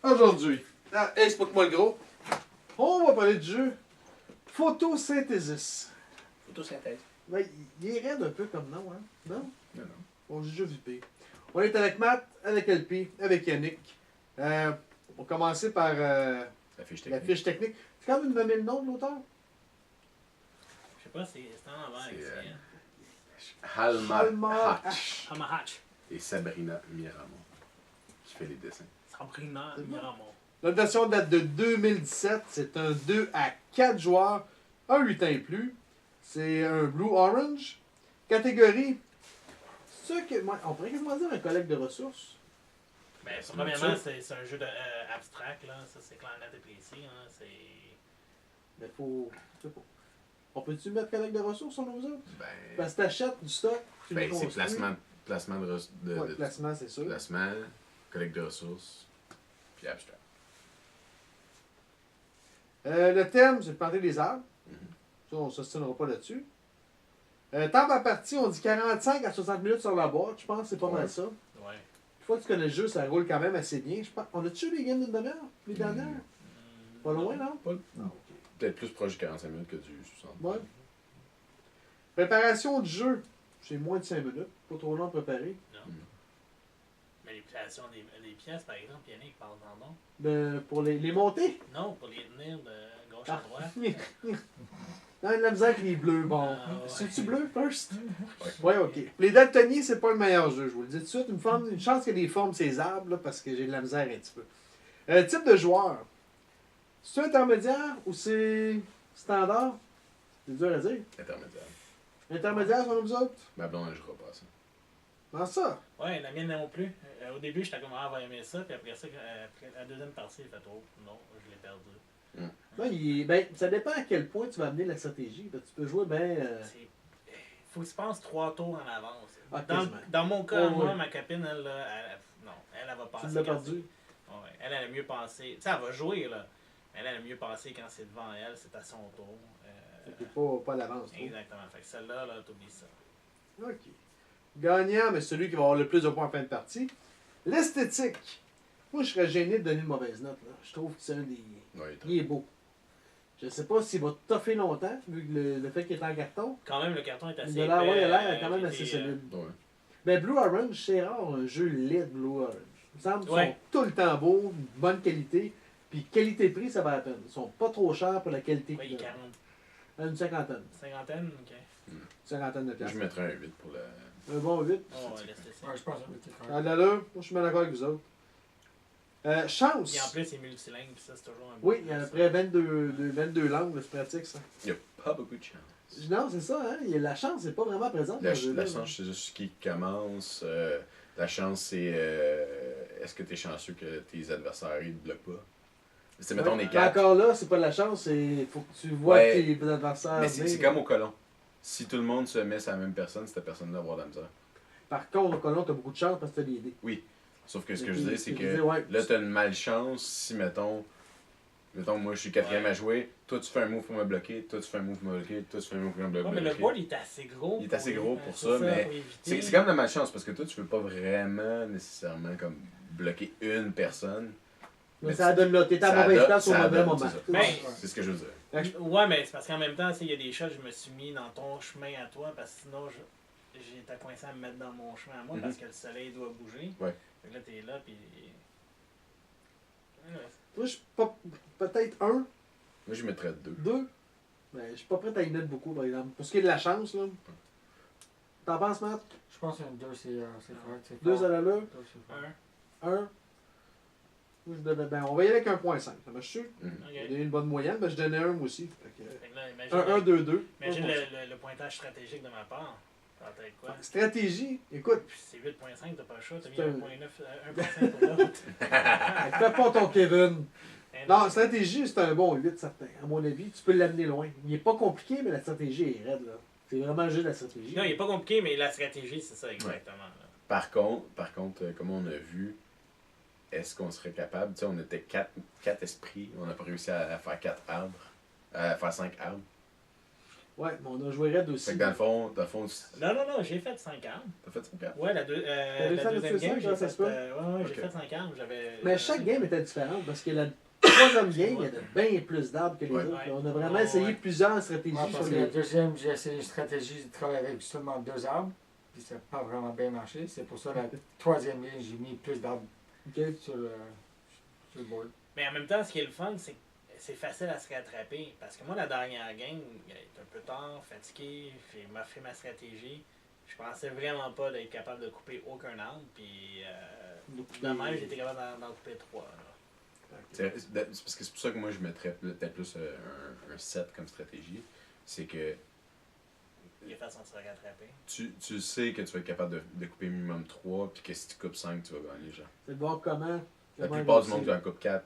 Aujourd'hui, hey, c'est pas que moi le gros, on va parler du jeu Photosynthesis. Photosynthèse. Ben, il est raide un peu comme nom, hein? Non? Non, non. On j'ai déjà vu pire. On est avec Matt, avec LP, avec Yannick. On va commencer par La fiche la technique. fiche technique. Tu peux quand même nommer le nom de l'auteur? Je sais pas, c'est en envers. C'est Halmar Halmar Hatch Hamahatch. et Sabrina Miramont qui fait les dessins. Sabrina C'est bon. Miramont. Notre version date de 2017. C'est un 2 à 4 joueurs, un 8 ans et plus. C'est un Blue-Orange. Catégorie. On pourrait quasiment dire un collègue de ressources. Ben, premièrement, c'est un jeu abstract, là. Ça, c'est clair, net et précis. Hein. C'est. Mais faut. Je sais pas. On peut-tu mettre collègue de ressources sur nos autres? Ben, Parce que t'achètes du stock. Tu le c'est construis. placement Ouais, placement, c'est sûr. placement, collecte de ressources, puis abstract. Le thème, c'est de planter des arbres. Mhm. Ça, on ne s'ostinera pas là-dessus. Temps par partie, on dit 45 à 60 minutes sur la boîte. Je pense que c'est pas mal ça. Ouais. Une fois que tu connais le jeu, ça roule quand même assez bien. Je pense. On a-tu eu des games d'une demi-heure? Les dernières? Pas loin, non? Pas- Non, ok. Peut-être plus proche du 45 minutes que du 60. Ouais. Préparation du jeu, c'est moins de 5 minutes. Pas trop long à préparer. Non. Mais les créations des pièces, par exemple, Yannick parle dans nom. Pour les monter. Non, pour les tenir de gauche Ah. à droite. Non, la misère avec les bleus. Bon. Ah, ouais. C'est-tu bleu, first? Ouais. Ouais, ok. Les daltoniens, c'est pas le meilleur jeu, je vous le dis tout de suite. Une chance qu'il y ait des formes ces arbres, là, parce que j'ai de la misère un petit peu. Type de joueur. C'est intermédiaire ou c'est standard? C'est dur à dire. Intermédiaire. Intermédiaire, selon vous autres? Ma blonde, elle jouera pas à ça. Dans ça? Ouais, la mienne non plus. Au début, j'étais comme, ah, elle va aimer ça. Puis après ça, après la deuxième partie, il fait trop. Non, je l'ai perdu. Non, ben, ça dépend à quel point tu vas amener la stratégie. Ben, tu peux jouer bien. Faut que tu penses 3 tours en avance. Ah, Dans, quasiment. dans mon cas, Oh, moi, oui. ma copine, elle, là, non, elle va passer. Tu l'as quand perdu. c'est- Ouais, elle a mieux pensé. Tu sais, elle va jouer, là. Mais elle a mieux passé quand c'est devant elle, c'est à son tour. Fait que pas à l'avance. trop. Exactement. Fait que celle-là, là, t'oublies ça. Ok. Gagnant, mais celui qui va avoir le plus de points en fin de partie. L'esthétique. Moi, je serais gêné de donner une mauvaise note. Là. Je trouve que c'est un des. Ouais, Il est beau. Je sais pas s'il va toffer longtemps, vu que le fait qu'il est en carton. Quand même, le carton est assez Il a l'air, épais, ouais, il a l'air quand même j'ai assez été, solide. Ouais. Mais Blue Orange, c'est rare un jeu laid Blue Orange. Il me semble qu'ils Ouais. sont tout le temps beaux, bonne qualité. Puis qualité-prix, ça va la peine. Ils sont pas trop chers pour la qualité Ouais, il qu'ils est donnent. 40, Une cinquantaine. cinquantaine, ok. Une cinquantaine de Moi, piastres. je mettrais un 8 pour la. Un bon 8. Oh, ouais, l'esthétique. Ouais, je pense que ça va être correct. Ah là là, moi je suis bien d'accord avec vous autres. Chance. Et en plus, il est multilingue, puis ça, c'est toujours un bon Oui, il y a à peu près 22 langues, c'est pratique ça. Il n'y a pas beaucoup de chance. Non, c'est ça, hein? La chance n'est pas vraiment présente dans La le jeu-là, chance, c'est juste ce qui commence. La chance, c'est est-ce que tu es chanceux que tes adversaires ne te bloquent pas? C'est mettons Ouais. les Mais 4. encore là, c'est pas de la chance, c'est faut que tu vois Ouais. tes adversaires. Mais c'est venir. comme au colon. Si tout le monde se met sur la même personne, cette personne-là va avoir de la misère. Par contre, au colon, t'as beaucoup de chance parce que t'as des dés. Sauf que ce que Mais je dis, tu- c'est tu que disais, ouais. là, tu as une malchance si, mettons, moi je suis quatrième Ouais. à jouer, toi tu fais un move pour me bloquer, toi tu fais un move pour me bloquer, toi tu fais un move pour me bloquer. Ouais, mais le board, il est assez gros. Il est assez gros pour c'est ça, mais pour éviter. C'est comme de la malchance parce que toi, tu veux pas vraiment nécessairement comme bloquer une personne. Mais ça donne là, t'es à ça mauvaise donne- place au ça mauvais donne, moment. c'est ça. Mais- C'est ce que je veux dire. Ouais, mais c'est parce qu'en même temps, il y a des shots, je me suis mis dans ton chemin à toi, parce que sinon, j'étais coincé à me mettre dans mon chemin à moi, Mhm. parce que le soleil doit bouger. Ouais. Fait que là, t'es là, puis. Ouais, Moi, je suis pas. Peut-être un, Moi, je mettrais 2. 2. Mais je suis pas prêt à y mettre beaucoup, par exemple. Pour ce qui est de la chance, là. T'en penses, Matt? Je pense qu'un 2, c'est correct. c'est 2 fort. à l'allure? 2, c'est fort. un. 1. Moi, je donnais. Ben, on va y aller avec 1.5. Ça marche sûr? Mhm. Ok. J'ai donné une bonne moyenne, ben je donnais 1 moi aussi. Fait Fait que là, que, 1, 2, 2. Imagine le pointage stratégique de ma part. Ça va être quoi? Stratégie, écoute, Puis c'est 8.5, t'as pas le choix, t'as mis C'est un- 1.9, 1.5 pour l'autre. fais pas ton Kevin. Eh Non, stratégie, c'est un bon 8 certain. À mon avis, tu peux l'amener loin. Il est pas compliqué, mais la stratégie est raide, là. C'est vraiment juste la stratégie. Non, il est pas compliqué, mais la stratégie, c'est ça exactement. Là. Par contre, comme on a vu, est-ce qu'on serait capable, tu sais, on était 4 esprits, on n'a pas réussi à faire 4 arbres, à faire 5 arbres. Ouais, mais on a joué Red aussi. Fait que dans le fond, Non, j'ai fait 50. t'as fait 50. Ouais, la deuxième game, j'ai ça se fait, peut? j'ai Ok. fait 50. Mais chaque game était différente parce que la troisième game, il y avait bien plus d'arbres que les Ouais. autres. Ouais. On a vraiment Ouais, essayé ouais. plusieurs stratégies Moi, sur parce que les. la deuxième, j'ai essayé une stratégie de travailler avec seulement 2 arbres, puis ça n'a pas vraiment bien marché. C'est pour ça que la troisième ligne, j'ai mis plus d'arbres Ok. sur le board. Mais en même temps, ce qui est le fun, c'est que c'est facile à se rattraper. Parce que moi, la dernière game, il est un peu tard, fatigué, j'ai fait ma stratégie. Je pensais vraiment pas d'être capable de couper aucun arbre. Puis, de même, j'étais capable d'en couper 3. C'est parce que c'est pour ça que moi je mettrais peut-être plus un 7 comme stratégie. C'est que Il y a façon de se rattraper. tu sais que tu vas être capable de couper minimum 3, puis que si tu coupes 5, tu vas gagner, genre. C'est de voir comment. La comment plupart du réussir. monde qui en coupe 4.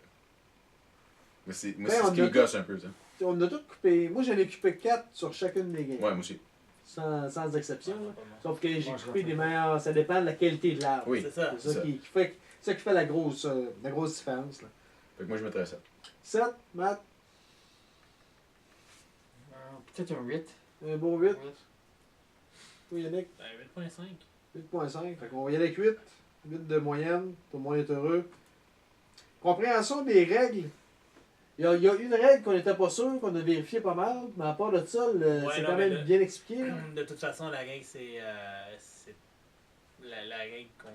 Moi, c'est Ben, ce on qui a me gosse un peu, ça. On a tous coupé. Moi, j'en ai coupé 4 sur chacune des games. Ouais, moi aussi. Sans exception. Ouais, là. c'est pas bon. Sauf que j'ai Moi, je coupé le des fais. meilleurs. Ça dépend de la qualité de l'arbre. Oui. C'est ça. C'est ça qui fait la grosse différence. Là. Fait que moi je mettrais ça. 7, Matt, Peut-être un 8. un beau 8. Oui, Yannick, Ben, 8.5. 8.5. Fait qu'on va y aller avec 8. 8 de moyenne. Tout le monde est heureux. Compréhension des règles. Il y a une règle qu'on n'était pas sûr, qu'on a vérifié pas mal, mais à part de ça, c'est non, quand mais même là- bien expliqué. là. De toute façon, la règle, c'est la règle qu'on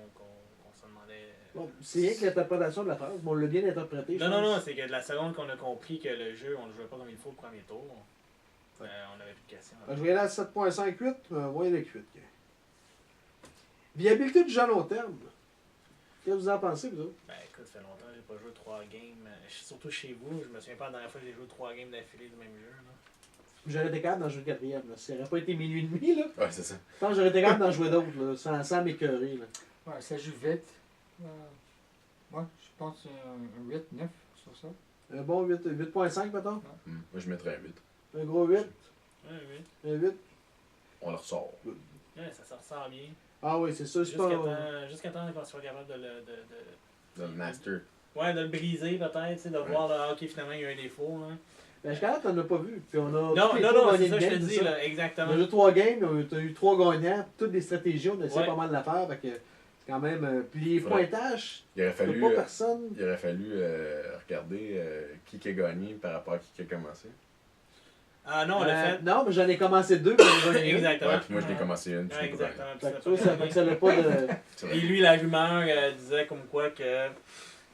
se demandait. Bon, c'est rien que l'interprétation de la phrase, mais on l'a bien interprété. je Non, pense. c'est que de la seconde qu'on a compris que le jeu, on ne jouait pas comme il faut le premier tour, on n'avait plus de questions. Je vais y aller à 7.58, moi, il y a avec 8. Viabilité du jeu à long terme. Qu'est-ce que vous en pensez, vous autres? Ben écout, ça fait longtemps que j'ai pas joué 3 games. Surtout chez vous, je me souviens pas la dernière fois que j'ai joué 3 games d'affilée du même jeu. Là. J'aurais été capable d'en jouer le quatrième. Là. Ça n'aurait pas été minuit et demi, là. Ouais, c'est ça. Je pense que j'aurais été capable d'en jouer d'autres, là, sans m'écœurer. Là. Ouais, ça joue vite. Moi, je pense un 8, 9 sur ça. Un bon 8.5, mettons. Moi je mettrais un 8. Un gros 8. Ouais, oui. Un 8. On le ressort. Ouais, ça se ressort bien. Ah oui, c'est ça. C'est pas... Jusqu'à temps qu'on soit capable Dans le master. Ouais, de le briser peut-être, tu sais, de voir là, ok, finalement il y a un défaut. Hein. Ben, je t'en as pas vu. Puis on a Non, tous les non, trois c'est gagné ça une que je te game, dis, c'est ça. là, On exactement. a joué 3 games, on a eu 3 gagnants, toutes des stratégies, on a essayé Ouais. pas mal de l'affaire. Fait que c'est quand même. Puis les Faudrait- pointages, Il aurait il fallu, n'y a pas personne. il aurait fallu regarder qui a gagné par rapport à qui a commencé. Ah non, on l'a fait. Non, mais j'en ai commencé 2. Puis j'en ai gagné une. Exactement. Ouais, puis moi je l'ai commencé une, puis je Ouais, l'ai pas gagné. exactement. Puis Fait que ça toi, ça fait que ça n'a pas de. C'est Et vrai. lui, la rumeur disait comme quoi que.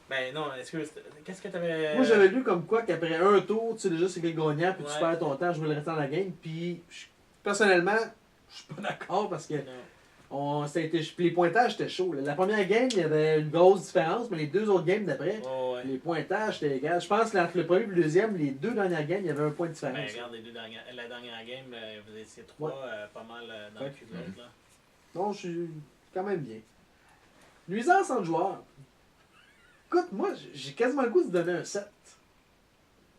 Ben non, excuse, qu'est-ce que t'avais. Moi, j'avais lu comme quoi qu'après un tour, tu sais déjà c'est qui le gagnant, puis tu Ouais. perds ton temps à jouer le restant de la game. Puis personnellement, je suis pas d'accord parce que puis les pointages étaient chauds. là. La première game, il y avait une grosse différence, mais les 2 autres games d'après, Oh, ouais. les pointages étaient égales. Je pense qu'entre le premier et le deuxième, les 2 dernières games, il y avait un point de différence. Ben, regarde, la dernière game, vous étiez 3 pas mal dans le Ouais. cul de l'autre. Là. Non, je suis quand même bien. Nuisance entre joueurs. Écoute, moi, j'ai quasiment le goût de donner un 7.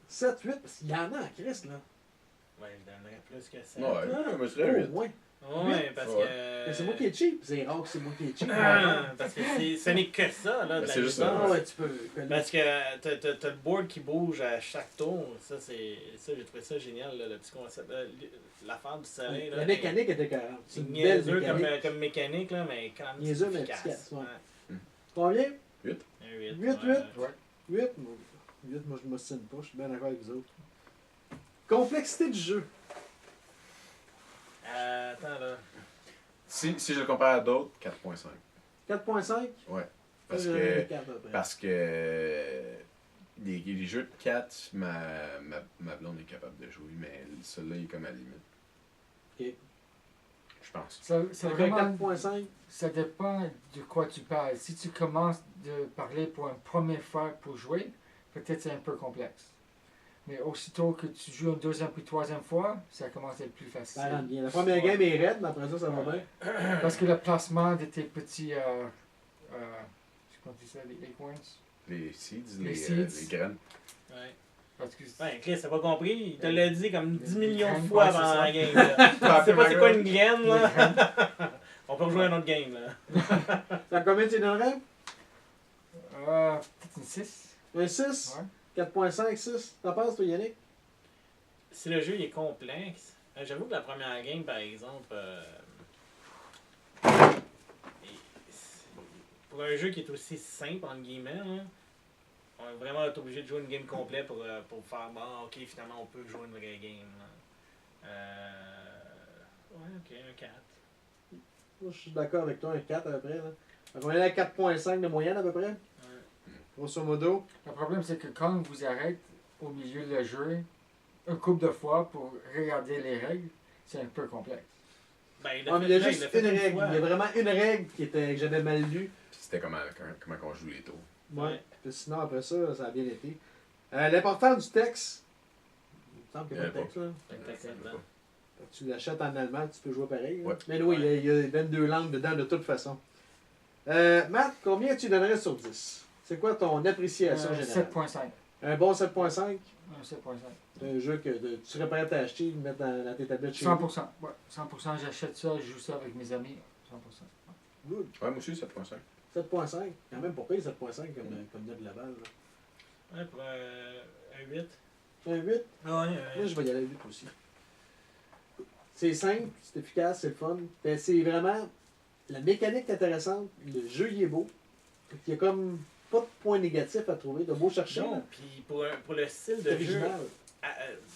7, 8, parce qu'il y en a en Christ, là. Ouais, je donnerais plus que ça. Ouais, moi je dirais Au 8. moins. Ouais, parce Ouais. Mais que. c'est moi qui est cheap. C'est rare que c'est moi qui est cheap. Parce que ce n'est que ça, là, de Ben, la c'est juste licence. ça, Ah ouais, tu peux. Parce que t'as le board qui bouge à chaque tour. Ça, j'ai trouvé ça génial, là, le petit concept. L'affaire du soleil. La là, mécanique était 40. C'est C'est une belle niaiseux mécanique. comme mécanique, là, mais quand même Niaiseux, c'est mais efficace. efficace, ouais. Ouais. Combien? Un 8. 8, ouais. 8. 8, moi je m'ostine pas, je suis bien d'accord avec vous autres. Complexité du jeu. Attends, là. Si je le compare à d'autres, 4.5. 4.5? Ouais. Moi, Parce je donnerais que, 4 après. parce que les jeux de 4, ma blonde est capable de jouer, mais celui-là il est comme à la limite. Ok. Je pense. Ça Fait que vraiment, 4.5. ça dépend de quoi tu parles. Si tu commences de parler pour une première fois pour jouer, peut-être c'est un peu complexe. Mais aussitôt que tu joues une deuxième puis troisième fois, ça commence à être plus facile. Ça rentre bien. La première game est raide, mais après ça, ça va bien. Parce que le placement de tes petits, comment tu dis ça, les acorns? Les seeds, Les les seeds. graines. Ouais. Parce que Ouais, Chris, t'as pas compris? Il te l'a dit comme 10 Les millions de graines, fois ouais, c'est pendant ça. la game. Là. Tu sais pas c'est quoi une graine, là? On peut rejouer un autre game, là. T'as combien tu donnerais? peut-être une 6. Un 6? Ouais. 4.5, 6. T'en penses, toi, Yannick? Si le jeu il est complexe, J'avoue que la première game, par exemple, pour un jeu qui est aussi simple, entre guillemets, hein, on va vraiment être obligé de jouer une game complète pour faire, bon, ok, finalement, on peut jouer une vraie game. Là. Ouais, ok, un 4. Moi, je suis d'accord avec toi, un 4 à peu près. Là. Donc, on est à 4.5 de moyenne à peu près, Ouais. grosso modo. Le problème, c'est que quand on vous arrête au milieu de le jeu, un couple de fois pour regarder les règles, c'est un peu complexe. Ben, Ah, mais il y a là, juste l'a fait une règle. fois. Il y a vraiment une règle que j'avais mal lue. Puis c'était comment on joue les tours. Ouais. Puis sinon, après ça, ça a bien été. L'important du texte. Il me semble qu'il n'y a pas de texte, là. Peut-être, là. Quand tu l'achètes en allemand, tu peux jouer pareil. là. Ouais. Mais oui, il y a 22 langues dedans de toute façon. Matt, combien tu donnerais sur 10? C'est quoi ton appréciation générale? 7.5. Un bon 7.5? Un 7.5. C'est un jeu que tu serais prêt à acheter, le mettre dans tes tablettes chez 100%. Ouais, 100%, j'achète ça, je joue ça avec mes amis. 100%. vous. Good. Ouais, moi aussi, 7.5. 7.5. Quand même pas payé 7.5 comme note globale. là. Ouais, pour un 8. Un 8? Moi, je vais y aller à 8 aussi. C'est simple, c'est efficace, c'est le fun. Ben, c'est vraiment... La mécanique est intéressante, le jeu il est beau. Il y a comme pas de points négatifs à trouver, de beau chercher. Non, là. puis pour le style C'est de jeu, original.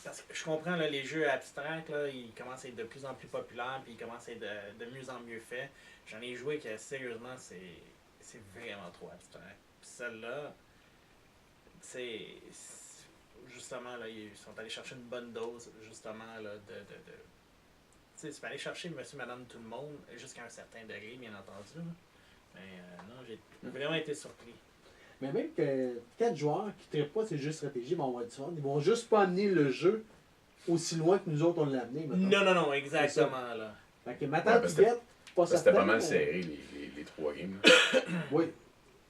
parce que je comprends là, les jeux abstracts, là, ils commencent à être de plus en plus populaires, puis ils commencent à être de mieux en mieux faits. J'en ai joué que sérieusement, c'est vraiment trop abstrait. Puis celle-là, justement, là, ils sont allés chercher une bonne dose, justement, là, tu sais, tu peux aller chercher monsieur, madame, tout le monde, jusqu'à un certain degré, bien entendu. Là. Mais non, j'ai vraiment été surpris. Mais même que 4 joueurs qui ne trippent pas ces jeux de stratégie vont avoir du fun. Ils vont juste pas amener le jeu aussi loin que nous autres on l'a amené. mettons. Non, exactement, là. Fait que maintenant, Ouais, tu parce que guettes, pas certain. C'était pas mal mais- serré, les 3 games. Là. Oui.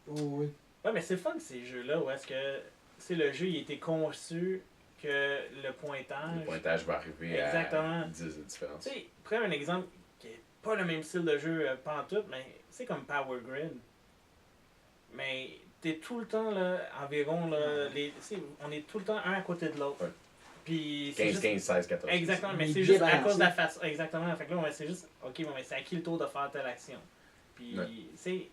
Oh, oui. Ouais, mais c'est le fun ces jeux-là où est-ce que le jeu il a été conçu que le pointage. Le pointage va arriver Exactement. à 10 de différence. Tu sais, prends un exemple qui est pas le même style de jeu pantoute, mais c'est comme Power Grid. Mais t'es tout le temps là, environ là, on est tout le temps un à côté de l'autre. Ouais. Puis c'est 15, juste... 15, 16, 14. Exactement, mais Il c'est est juste bien à cause de la balancé. façon. Exactement. Fait que là, ouais, c'est juste, ok, bon, mais c'est à qui le tour de faire telle action. Puis, Ouais. tu sais,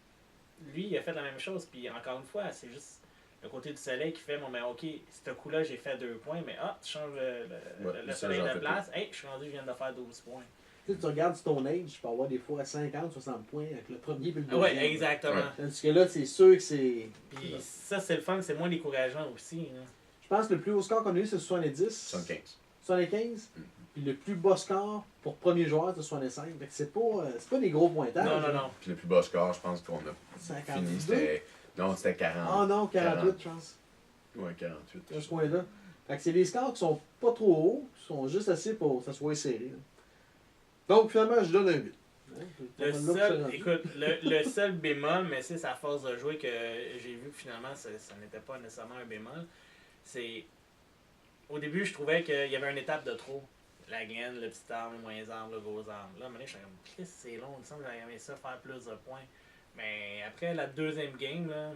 lui, il a fait la même chose. Puis, encore une fois, c'est juste le côté du soleil qui fait, bon, mais ok, ce coup-là, j'ai fait 2 points, mais tu changes le ça, soleil j'en de fais place. Hey, je suis rendu, je viens de faire 12 points. Tu sais, tu regardes Stone Age, tu peux avoir des fois 50, 60 points avec le premier et le deuxième. Ouais, exactement. Ouais. Tandis que là, c'est sûr que c'est. Puis, ça, c'est le fun, c'est moins décourageant aussi. Hein. Je pense que le plus haut score qu'on a eu, c'est 70. 75. 75. Puis le plus bas score pour premier joueur, c'est 65. Fait que c'est pas des gros pointages. Non, là. non. Puis le plus bas score, je pense qu'on a 52. fini, c'était. Non, c'était 40. Ah non, 48, 40. je pense. Ouais, 48. Dans ce coin-là. Fait que c'est des scores qui sont pas trop hauts, qui sont juste assez pour que ça soit serré. là. Donc finalement, je donne un 8. Hein, c'est Le pas mal là que seul, je suis écoute, le seul bémol, mais c'est sa force de jouer que j'ai vu que finalement ça n'était pas nécessairement un bémol, c'est au début je trouvais qu'il y avait une étape de trop. La gaine, le petit arme, le moyen arme, le gros arme. Là, maintenant, je suis comme, Chris, c'est long, il me semble que j'aurais aimé ça faire plus de points. Mais après la deuxième game, là,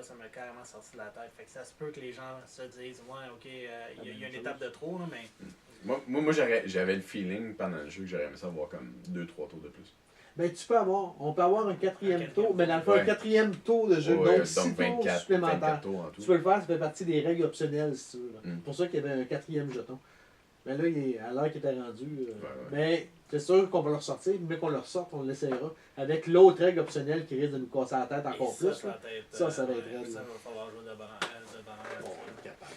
ça m'a carrément sorti de la tête. Fait que ça se peut que les gens se disent, ouais, ok, il y a une étape de trop, là, mais. Moi j'avais le feeling pendant le jeu que j'aurais aimé ça avoir comme 2-3 tours de plus. Ben, on peut avoir un quatrième Un tour, mais dans le fond, Ouais. un quatrième tour de jeu, Ouais, donc 6 tours 24 supplémentaires. tours en tout. Tu peux le faire, ça fait partie des règles optionnelles, si tu veux. là. Mm. C'est pour ça qu'il y avait un quatrième jeton. Mais là, à l'heure qu'il était rendu. Ouais. Mais c'est sûr qu'on va le ressortir, mais qu'on le ressorte, on l'essayera. Avec l'autre règle optionnelle qui risque de nous casser la tête encore Et plus. ça là. va être. Ça va être raide, Ça là. va falloir jouer de bras. Bon, on est capable.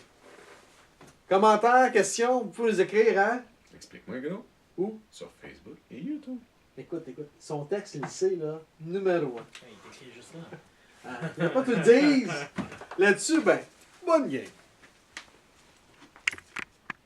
Commentaires, questions, vous pouvez les écrire, hein? Explique-moi, Gano. Où? Sur Facebook et YouTube. Écoute. Son texte, il le sait, là, numéro 1. Il est écrit juste là. Il ne pas tout le dire. Là-dessus, ben, bonne game.